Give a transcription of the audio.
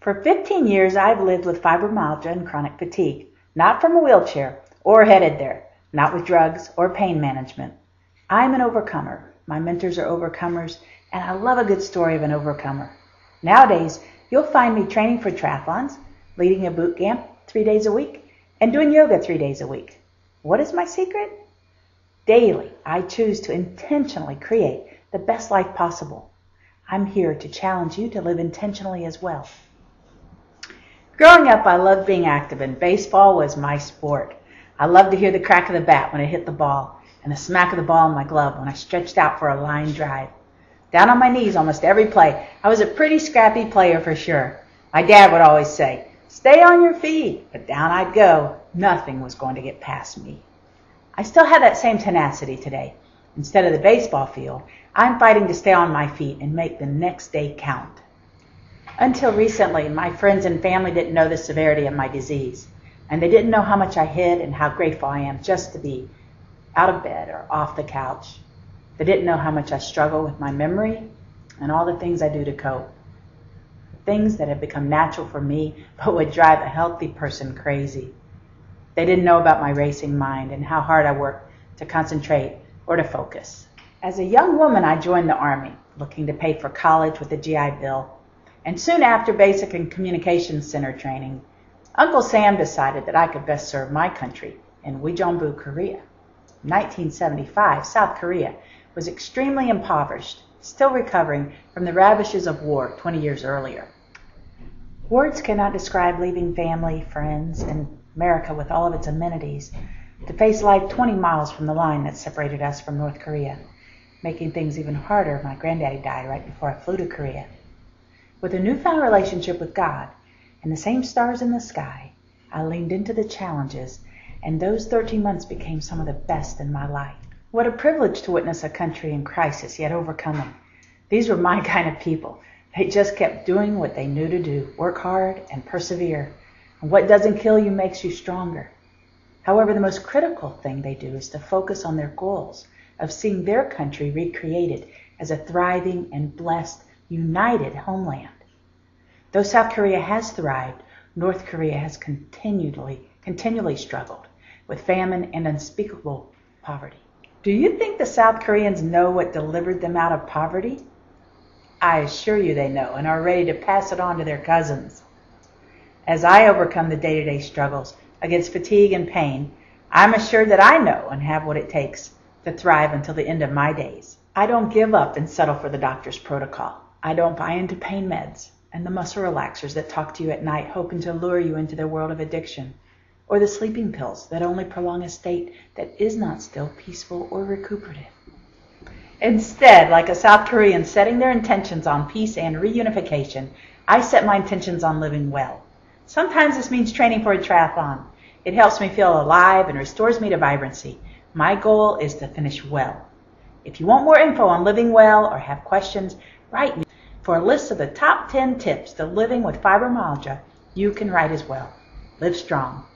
For 15 years, I've lived with fibromyalgia and chronic fatigue, not from a wheelchair or headed there, not with drugs or pain management. I'm an overcomer. My mentors are overcomers, and I love a good story of an overcomer. Nowadays, you'll find me training for triathlons, leading a boot camp 3 days a week, and doing yoga 3 days a week. What is my secret? Daily, I choose to intentionally create the best life possible. I'm here to challenge you to live intentionally as well. Growing up, I loved being active, and baseball was my sport. I loved to hear the crack of the bat when I hit the ball, and the smack of the ball in my glove when I stretched out for a line drive. Down on my knees almost every play. I was a pretty scrappy player for sure. My dad would always say, "Stay on your feet," but down I'd go. Nothing was going to get past me. I still have that same tenacity today. Instead of the baseball field, I'm fighting to stay on my feet and make the next day count. Until recently, my friends and family didn't know the severity of my disease, and they didn't know how much I hid and how grateful I am just to be out of bed or off the couch. They didn't know how much I struggle with my memory and all the things I do to cope. Things that have become natural for me but would drive a healthy person crazy. They didn't know about my racing mind and how hard I work to concentrate or to focus. As a young woman, I joined the Army, looking to pay for college with a GI Bill. And soon after basic and communications center training, Uncle Sam decided that I could best serve my country in Uijeongbu, Korea. In 1975, South Korea was extremely impoverished, still recovering from the ravages of war 20 years earlier. Words cannot describe leaving family, friends, and America with all of its amenities to face life 20 miles from the line that separated us from North Korea. Making things even harder, my granddaddy died right before I flew to Korea. With a newfound relationship with God and the same stars in the sky, I leaned into the challenges, and those 13 months became some of the best in my life. What a privilege to witness a country in crisis yet overcoming. These were my kind of people. They just kept doing what they knew to do, work hard and persevere. And what doesn't kill you makes you stronger. However, the most critical thing they do is to focus on their goals of seeing their country recreated as a thriving and blessed, united homeland. Though South Korea has thrived, North Korea has continually struggled with famine and unspeakable poverty. Do you think the South Koreans know what delivered them out of poverty? I assure you they know and are ready to pass it on to their cousins. As I overcome the day-to-day struggles against fatigue and pain, I'm assured that I know and have what it takes to thrive until the end of my days. I don't give up and settle for the doctor's protocol. I don't buy into pain meds and the muscle relaxers that talk to you at night hoping to lure you into their world of addiction, or the sleeping pills that only prolong a state that is not still peaceful or recuperative. Instead, like a South Korean setting their intentions on peace and reunification, I set my intentions on living well. Sometimes this means training for a triathlon. It helps me feel alive and restores me to vibrancy. My goal is to finish well. If you want more info on living well or have questions, write me. For a list of the top 10 tips to living with fibromyalgia, you can write as well. Live strong.